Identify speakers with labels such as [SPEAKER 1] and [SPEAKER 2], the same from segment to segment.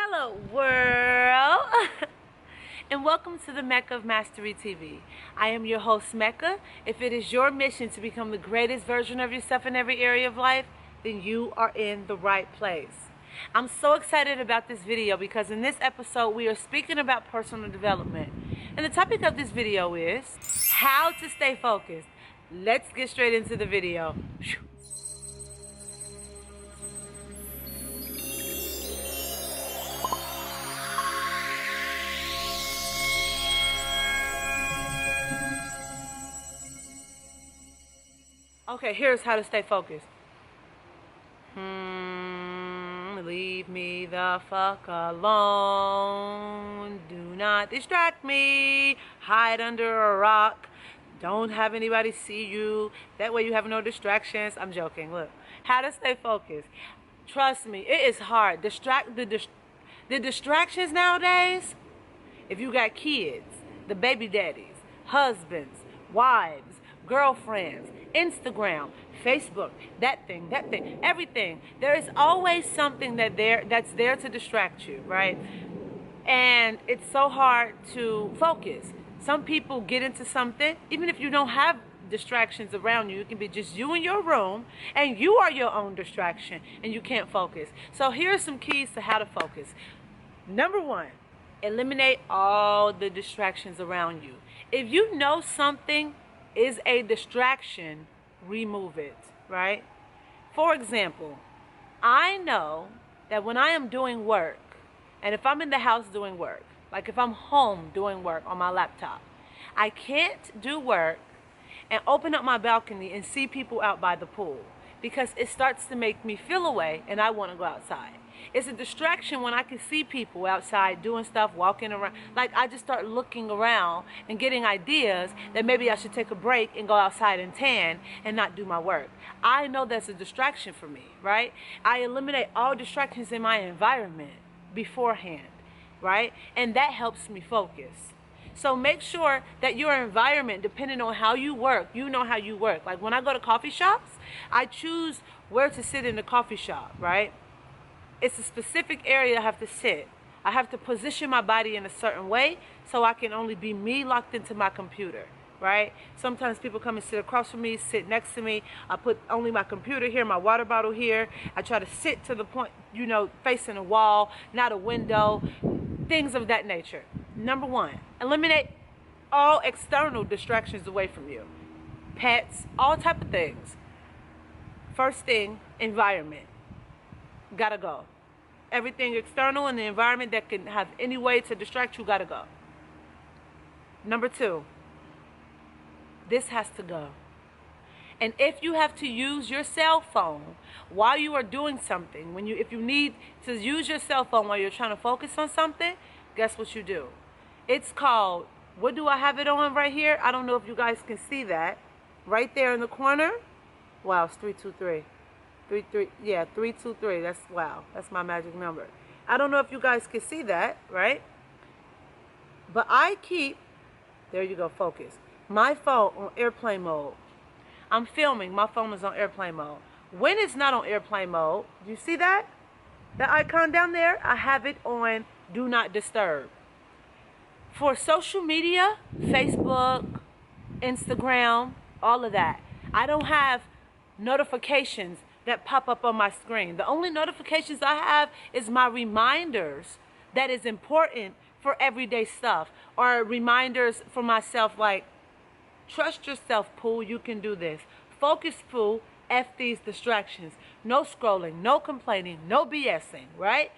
[SPEAKER 1] Hello world and welcome to the Mecca of Mastery TV. I am your host Mecca. If it is your mission to become the greatest version of yourself in every area of life, then you are in the right place. I'm so excited about this video because in this episode we are speaking about personal development. And the topic of this video is how to stay focused. Let's get straight into the video. Okay, here's how to stay focused. Leave me the fuck alone. Do not distract me. Hide under a rock. Don't have anybody see you. That way you have no distractions. I'm joking. Look, how to stay focused. Trust me, it is hard. The distractions nowadays, if you got kids, the baby daddies, husbands, wives, girlfriends, Instagram, Facebook, that thing, everything. There is always something that's there to distract you, right? And it's so hard to focus. Some people get into something, even if you don't have distractions around you, it can be just you in your room and you are your own distraction and you can't focus. So here are some keys to how to focus. Number one, eliminate all the distractions around you. If you know something is a distraction, remove it, right? For example, I know that when I am doing work, and if I'm in the house doing work, like if I'm home doing work on my laptop, I can't do work and open up my balcony and see people out by the pool because it starts to make me feel away and I want to go outside. It's a distraction when I can see people outside doing stuff, walking around. Like I just start looking around and getting ideas that maybe I should take a break and go outside and tan and not do my work. I know that's a distraction for me, right? I eliminate all distractions in my environment beforehand, right? And that helps me focus. So make sure that your environment, depending on how you work, you know how you work. Like when I go to coffee shops, I choose where to sit in the coffee shop, right? It's a specific area I have to sit. I have to position my body in a certain way so I can only be me locked into my computer, right? Sometimes people come and sit across from me, sit next to me. I put only my computer here, my water bottle here. I try to sit to the point, facing a wall, not a window, things of that nature. Number one, eliminate all external distractions away from you. Pets, all type of things. First thing, environment. Gotta go. Everything external in the environment that can have any way to distract you, gotta go. Number two, this has to go. And if you have to use your cell phone while you are doing something, if you need to use your cell phone while you're trying to focus on something, guess what you do? It's called, what do I have it on right here? I don't know if you guys can see that. Right there in the corner. Wow, it's 323. 323. That's my magic number. I don't know if you guys can see that, right? But I keep, there you go, focus, my phone on airplane mode. I'm filming, my phone is on airplane mode. When it's not on airplane mode, do you see that? That icon down there? I have it on do not disturb. For social media, Facebook, Instagram, all of that, I don't have notifications that pop up on my screen. The only notifications I have is my reminders that is important for everyday stuff, or reminders for myself like, trust yourself, Pooh, you can do this. Focus, Pooh, F these distractions. No scrolling, no complaining, no BSing, right?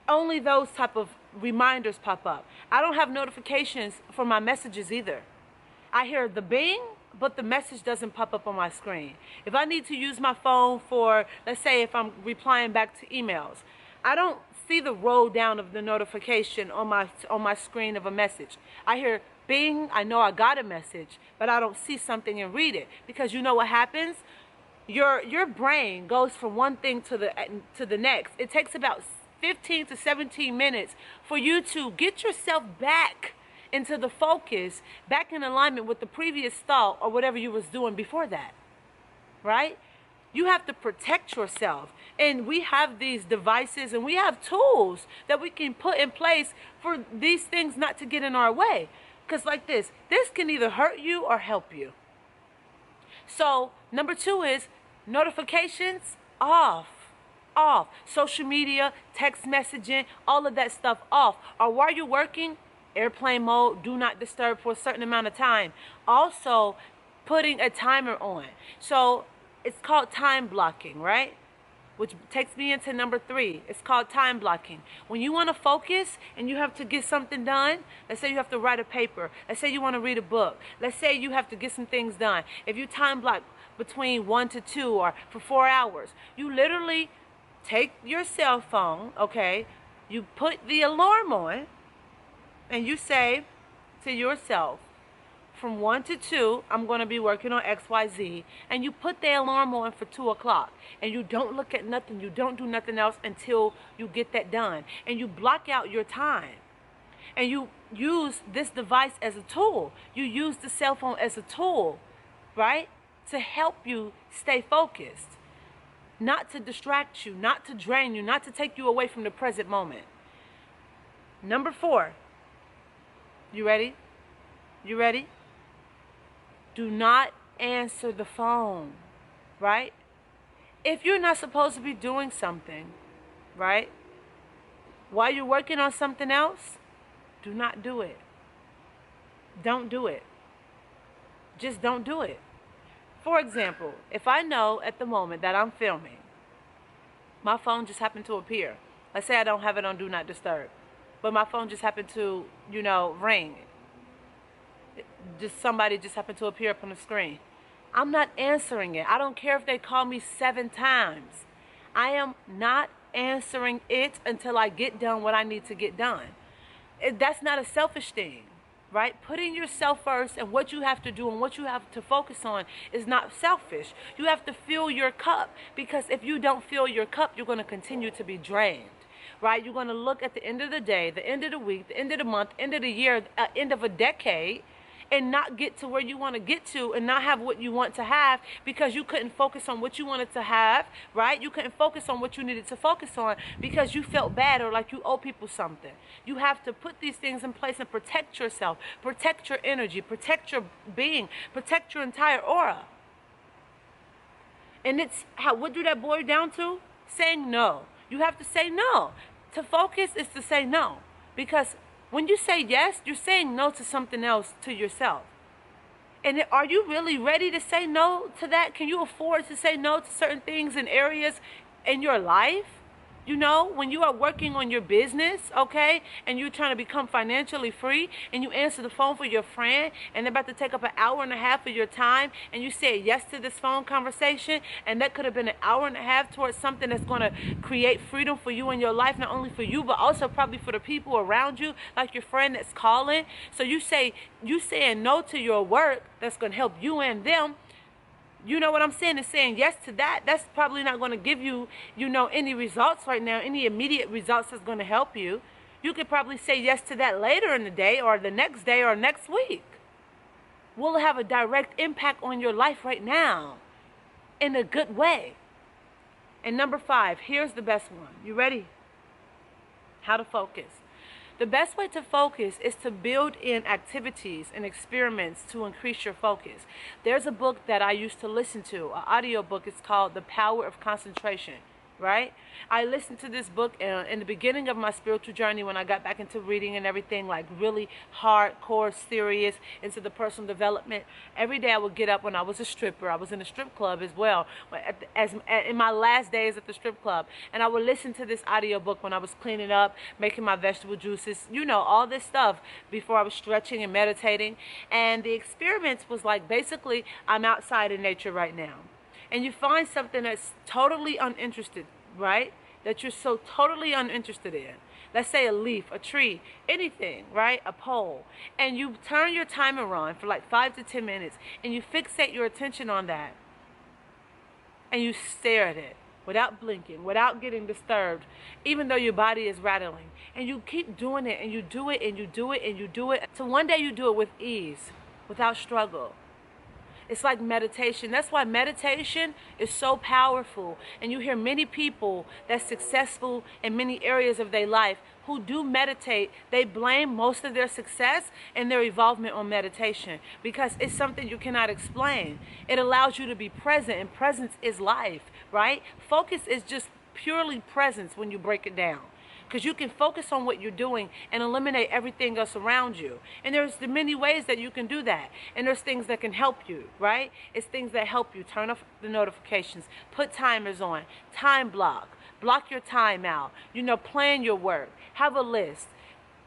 [SPEAKER 1] Only those type of reminders pop up. I don't have notifications for my messages either. I hear the bing, but the message doesn't pop up on my screen. If I need to use my phone for, let's say if I'm replying back to emails, I don't see the roll down of the notification on my screen of a message. I hear bing, I know I got a message, but I don't see something and read it. Because you know what happens? Your brain goes from one thing to the next. It takes about 15 to 17 minutes for you to get yourself back into the focus, back in alignment with the previous thought or whatever you was doing before that, right? You have to protect yourself. And we have these devices and we have tools that we can put in place for these things not to get in our way. Because like this can either hurt you or help you. So number 2 is notifications off. Off. Social media, text messaging, all of that stuff off. Or while you're working, airplane mode, do not disturb for a certain amount of time. Also, putting a timer on. So it's called time blocking, right? Which takes me into number 3. It's called time blocking. When you want to focus and you have to get something done, let's say you have to write a paper. Let's say you want to read a book. Let's say you have to get some things done. If you time block between 1 to 2 or for 4 hours, you literally take your cell phone, okay? You put the alarm on and you say to yourself, from 1 to 2, I'm going to be working on XYZ. And you put the alarm on for 2 o'clock. And you don't look at nothing. You don't do nothing else until you get that done. And you block out your time. And you use this device as a tool. You use the cell phone as a tool, right? To help you stay focused. Not to distract you, not to drain you, not to take you away from the present moment. Number 4. You ready? You ready? Do not answer the phone, right? If you're not supposed to be doing something, right? While you're working on something else, do not do it. Don't do it. Just don't do it. For example, if I know at the moment that I'm filming, my phone just happened to appear. Let's say I don't have it on Do Not Disturb, but my phone just happened to, ring. Somebody just happened to appear up on the screen. I'm not answering it. I don't care if they call me 7 times. I am not answering it until I get done what I need to get done. That's not a selfish thing, right? Putting yourself first and what you have to do and what you have to focus on is not selfish. You have to fill your cup, because if you don't fill your cup, you're going to continue to be drained, right? You're going to look at the end of the day, the end of the week, the end of the month, end of the year, end of a decade, and not get to where you want to get to and not have what you want to have because you couldn't focus on what you wanted to have, right? You couldn't focus on what you needed to focus on because you felt bad or like you owe people something. You have to put these things in place and protect yourself, protect your energy, protect your being, protect your entire aura. And what do that boil down to? Saying no. You have to say no. To focus is to say no, because when you say yes, you're saying no to something else, to yourself. And are you really ready to say no to that? Can you afford to say no to certain things and areas in your life? When you are working on your business, okay, and you're trying to become financially free, and you answer the phone for your friend, and they're about to take up an hour and a half of your time, and you say yes to this phone conversation, and that could have been an hour and a half towards something that's going to create freedom for you in your life, not only for you, but also probably for the people around you, like your friend that's calling. So you saying no to your work that's going to help you and them. You know what I'm saying? And saying yes to that, that's probably not going to give you, any results right now, any immediate results that's going to help you. You could probably say yes to that later in the day or the next day or next week. Will it have a direct impact on your life right now in a good way? And number 5, here's the best one. You ready? How to focus. The best way to focus is to build in activities and experiments to increase your focus. There's a book that I used to listen to, an audio book. It's called The Power of Concentration, right? I listened to this book in the beginning of my spiritual journey when I got back into reading and everything, like really hardcore, serious, into the personal development. Every day I would get up when I was a stripper. I was in a strip club as well, in my last days at the strip club. And I would listen to this audio book when I was cleaning up, making my vegetable juices, all this stuff before I was stretching and meditating. And the experiments was like, basically, I'm outside in nature right now. And you find something that's totally uninterested, right? That you're so totally uninterested in. Let's say a leaf, a tree, anything, right? A pole. And you turn your timer on for like 5 to 10 minutes and you fixate your attention on that. And you stare at it without blinking, without getting disturbed, even though your body is rattling. And you keep doing it and you do it and you do it and you do it. So one day you do it with ease, without struggle. It's like meditation. That's why meditation is so powerful. And you hear many people that's successful in many areas of their life who do meditate, they blame most of their success and their involvement on meditation because it's something you cannot explain. It allows you to be present, and presence is life, right? Focus is just purely presence when you break it down. Because you can focus on what you're doing and eliminate everything else around you. And there's the many ways that you can do that. And there's things that can help you, right? It's things that help you. Turn off the notifications. Put timers on. Time block. Block your time out. Plan your work. Have a list.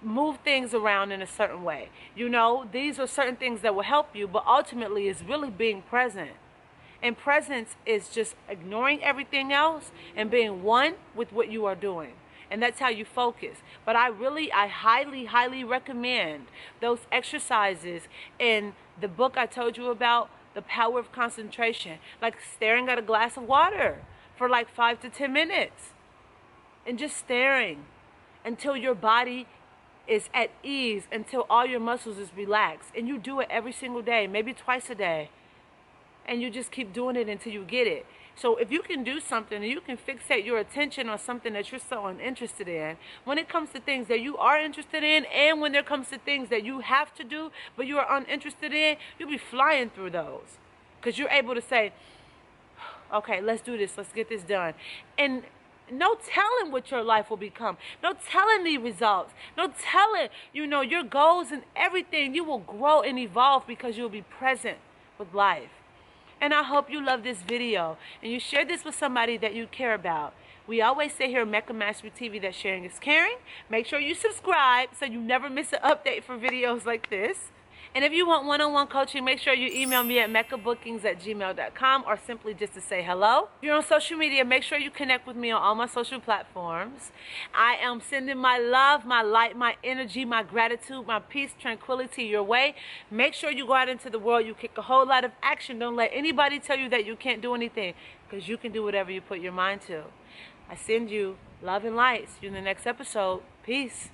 [SPEAKER 1] Move things around in a certain way. These are certain things that will help you, but ultimately it's really being present. And presence is just ignoring everything else and being one with what you are doing. And that's how you focus. But I highly, highly recommend those exercises in the book I told you about, The Power of Concentration. Like staring at a glass of water for like 5 to 10 minutes. And just staring until your body is at ease, until all your muscles is relaxed. And you do it every single day, maybe twice a day. And you just keep doing it until you get it. So if you can do something and you can fixate your attention on something that you're so uninterested in, when it comes to things that you are interested in, and when there comes to things that you have to do but you are uninterested in, you'll be flying through those. Because you're able to say, okay, let's do this. Let's get this done. And no telling what your life will become. No telling the results. No telling, your goals and everything. You will grow and evolve because you'll be present with life. And I hope you love this video and you share this with somebody that you care about. We always say here at Mecca Mastery TV that sharing is caring. Make sure you subscribe so you never miss an update for videos like this. And if you want one-on-one coaching, make sure you email me at meccabookings@gmail.com or simply just to say hello. If you're on social media, make sure you connect with me on all my social platforms. I am sending my love, my light, my energy, my gratitude, my peace, tranquility your way. Make sure you go out into the world. You kick a whole lot of action. Don't let anybody tell you that you can't do anything, because you can do whatever you put your mind to. I send you love and light. See you in the next episode. Peace.